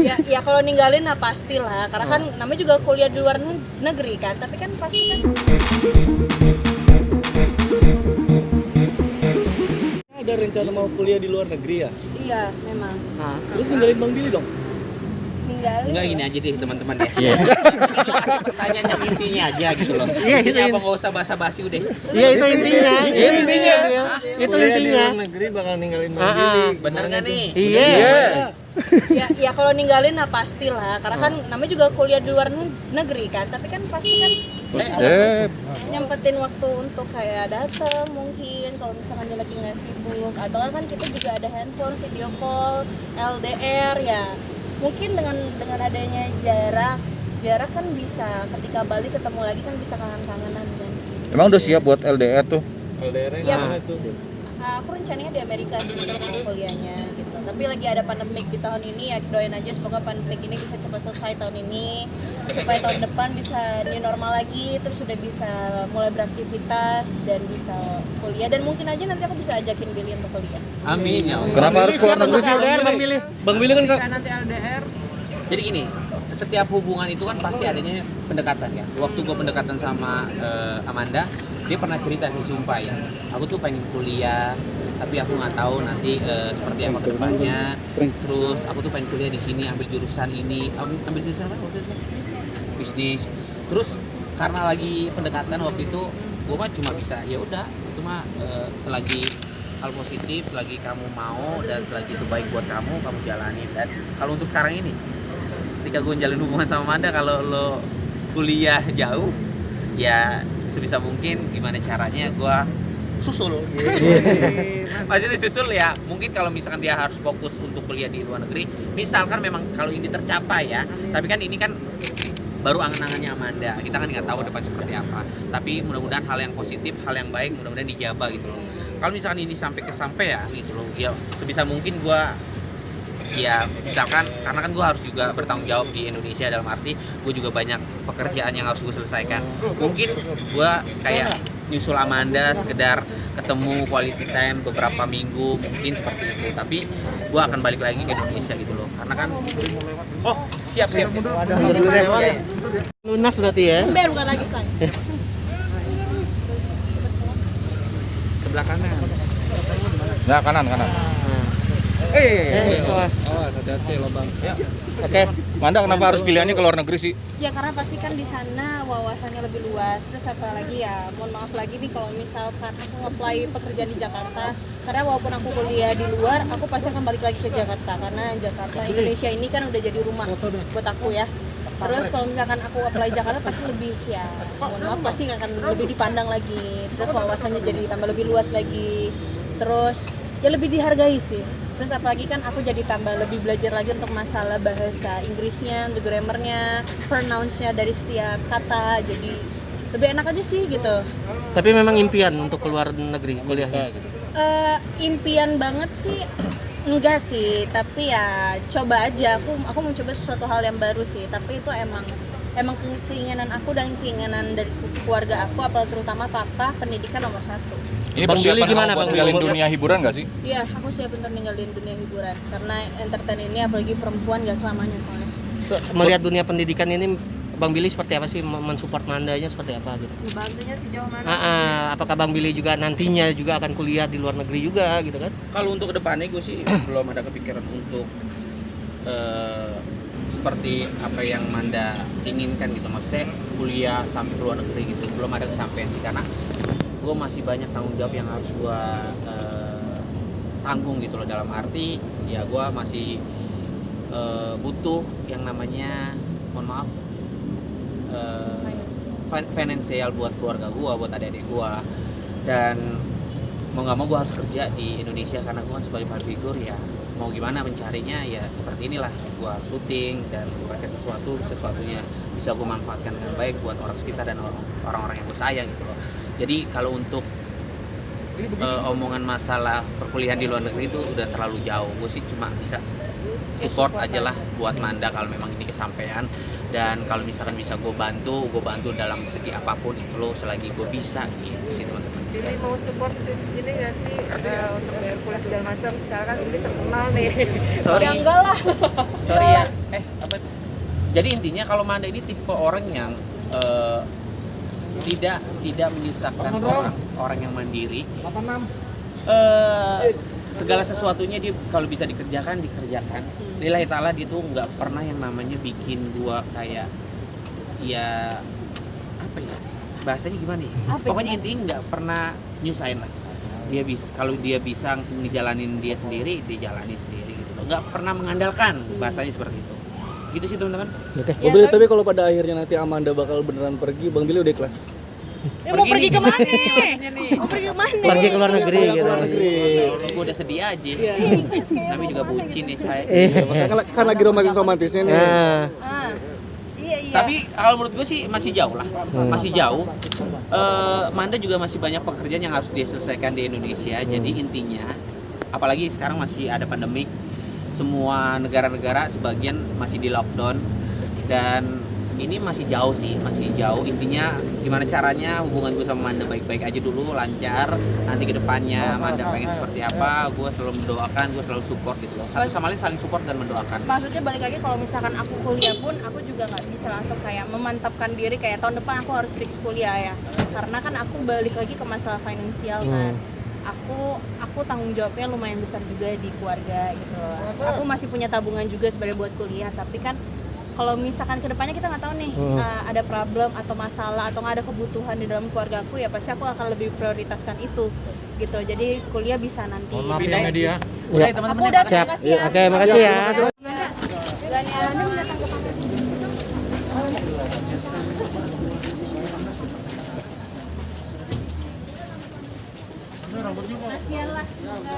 Ya kalau ninggalin nah pastilah, karena kan namanya juga kuliah di luar negeri kan, tapi kan pasti kan. Ada rencana mau kuliah di luar negeri ya? Iya memang. Nah, terus ninggalin Bang Billy dong? Ninggalin. Enggak, gini aja deh teman-teman ya. Iya. Kasih pertanyaan yang intinya aja gitu loh. Iya, itu Intinya apa, nggak usah basa-basi udah. Iya itu intinya. Iya intinya. Itu Kuliah di intinya. luar negeri bakal ninggalin Bang Billy. Bener nggak nih? Iya. Ya kalau ninggalin nah pastilah, karena kan namanya juga kuliah di luar negeri kan, tapi kan pasti kan nyempetin waktu untuk kayak dateng mungkin kalau misalkan dia lagi nggak sibuk, atau kan kita juga ada handphone, video call, LDR ya. Mungkin dengan adanya jarak kan bisa ketika balik ketemu lagi kan bisa kangen-kangenan kan. Emang udah siap buat LDR tuh? LDR-nya Iya. mana tuh? Aku rencananya di Amerika sih kuliahnya gitu. Tapi lagi ada pandemik di tahun ini, ya doain aja semoga pandemik ini bisa cepat selesai tahun ini, supaya tahun depan bisa new normal lagi, terus sudah bisa mulai beraktivitas dan bisa kuliah, dan mungkin aja nanti aku bisa ajakin Billy untuk kuliah. Amin ya Allah. Kenapa harus keluar negeri sih? Bang Billy? Bang Billy kan Nanti LDR. Jadi gini, setiap hubungan itu kan pasti adanya pendekatan ya. Waktu gue pendekatan sama Amanda, dia pernah cerita sih, sumpah ya, aku tuh pengen kuliah tapi aku nggak tahu nanti seperti apa kedepannya. Terus aku tuh pengen kuliah di sini, ambil jurusan ini, ambil jurusan apa waktu itu? Bisnis. Terus karena lagi pendekatan waktu itu, gue mah cuma bisa ya udah, itu mah selagi hal positif, selagi kamu mau dan selagi itu baik buat kamu jalanin. Dan kalau untuk sekarang ini, ketika gue jalin hubungan sama Amanda, kalau lo kuliah jauh, ya sebisa mungkin gimana caranya gue susul. Maksudnya susul ya, mungkin kalau misalkan dia harus fokus untuk kuliah di luar negeri, misalkan memang kalau ini tercapai ya, tapi kan ini kan baru angan-angannya Amanda, kita kan nggak tahu depan seperti apa. Tapi mudah-mudahan hal yang positif, hal yang baik, mudah-mudahan dijabah gitu loh. Kalau misalkan ini sampai kesampaian gitu loh, ya sebisa mungkin gue, ya misalkan karena kan gue harus juga bertanggung jawab di Indonesia, dalam arti gue juga banyak pekerjaan yang harus gue selesaikan. Mungkin gue kayak nyusul Amanda, sekedar ketemu quality time beberapa minggu, mungkin seperti itu. Tapi gue akan balik lagi ke Indonesia gitu loh, karena kan siap. Lunas berarti ya? Biar bukan lagi sang. Sebelah kanan. Nah kanan. Awas, hati-hati loh Bang. Ya. Oke. Manda kenapa harus pilihannya ke luar negeri sih? Ya karena pasti kan di sana wawasannya lebih luas. Terus apalagi ya, mohon maaf lagi nih kalau misalkan aku nge-apply pekerjaan di Jakarta, karena walaupun aku kuliah di luar, aku pasti akan balik lagi ke Jakarta, karena Indonesia ini kan udah jadi rumah buat aku ya. Terus kalau misalkan aku apply Jakarta pasti lebih, ya mohon maaf, pasti akan lebih dipandang lagi. Terus wawasannya jadi tambah lebih luas lagi. Terus ya lebih dihargai sih. Terus apalagi kan aku jadi tambah lebih belajar lagi untuk masalah bahasa Inggrisnya, untuk grammarnya, pronounce-nya dari setiap kata, jadi lebih enak aja sih gitu. Tapi memang impian untuk keluar negeri kuliahnya gitu. Impian banget sih enggak sih, tapi ya coba aja, aku mau coba sesuatu hal yang baru sih. Tapi itu emang keinginan aku dan keinginan dari keluarga aku, apalagi terutama papa, pendidikan nomor satu. Ini Bang persiapan Billy gimana, kamu buat Bang ninggalin Billy? dunia hiburan nggak sih? Iya, aku siap untuk ninggalin dunia hiburan, karena entertain ini apalagi perempuan gak selamanya soalnya. Melihat dunia pendidikan ini, Bang Billy seperti apa sih, mensupport Mandanya seperti apa gitu? Bantunya sejauh mana? Apakah Bang Billy juga nantinya juga akan kuliah di luar negeri juga gitu kan? Kalau untuk kedepannya gue sih belum ada kepikiran untuk seperti apa yang Manda inginkan gitu, maksudnya kuliah sampai ke luar negeri gitu, belum ada kesampaian sih, karena gue masih banyak tanggung jawab yang harus gue tanggung gitu loh, dalam arti ya gue masih butuh yang namanya, mohon maaf, finansial buat keluarga gue, buat adik-adik gue. Dan mau nggak mau gue harus kerja di Indonesia, karena gue kan sebagai public figure ya, mau gimana mencarinya ya seperti inilah, gue harus syuting dan pakai sesuatunya bisa gue manfaatkan dengan baik buat orang sekitar dan orang-orang yang gue sayang gitu loh. Jadi kalau untuk omongan masalah perkuliahan di luar negeri itu udah terlalu jauh. Gue sih cuma bisa support aja lah buat Manda kalau memang ini kesampaian. Dan kalau misalkan bisa gue bantu dalam segi apapun itu loh, selagi gue bisa gitu sih teman-teman. Jadi mau support sih, ini nggak sih untuk kuliah segala macam, secara kan ini terkenal nih. Sorry. Ya enggak lah. Sorry ya. Jadi intinya kalau Manda ini tipe orang yang tidak menyusahkan orang yang mandiri. Segala sesuatunya dia kalau bisa dikerjakan. Lillahi ta'ala dia tuh nggak pernah yang namanya bikin gua kayak ya apa ya bahasanya gimana ya? Pokoknya intinya nggak pernah nyusahin lah. Kalau dia bisa ngejalanin dia sendiri, dia jalanin sendiri gitu loh. Nggak pernah mengandalkan, bahasanya seperti itu. Gitu sih teman-teman. Oke. Bang Billy, tapi kalau pada akhirnya nanti Amanda bakal beneran pergi, Bang Billy udah ikhlas? Mau pergi kemana? Mau pergi kemana? Pergi ke luar negeri gitu. Gue udah sedih aja. Namanya juga bucin nih saya. Kan lagi romantis-romantisnya nih. Nah, Iya. Tapi kalau menurut gue sih masih jauh lah, masih jauh. Manda juga masih banyak pekerjaan yang harus diselesaikan di Indonesia. Jadi intinya, apalagi sekarang masih ada pandemik, semua negara-negara sebagian masih di lockdown dan ini masih jauh sih, masih jauh. Intinya gimana caranya hubungan gue sama Manda baik-baik aja dulu, lancar. Nanti ke depannya Manda pengen seperti apa, gue selalu mendoakan, gue selalu support gitu loh. Satu sama lain saling support dan mendoakan. Maksudnya balik lagi kalau misalkan aku kuliah pun aku juga nggak bisa langsung kayak memantapkan diri kayak tahun depan aku harus fix kuliah ya, karena kan aku balik lagi ke masalah finansial kan. Aku tanggung jawabnya lumayan besar juga di keluarga gitu loh. Aku masih punya tabungan juga sebenarnya buat kuliah, tapi kan kalau misalkan kedepannya kita nggak tahu nih ada problem atau masalah atau nggak ada kebutuhan di dalam keluarga aku, ya pasti aku akan lebih prioritaskan itu gitu. Jadi kuliah bisa nanti. Maaf ya media. ya. Teman-teman Aku udah, Siap. terima kasih ya. Oke, makasih ya. Kasihan lah semoga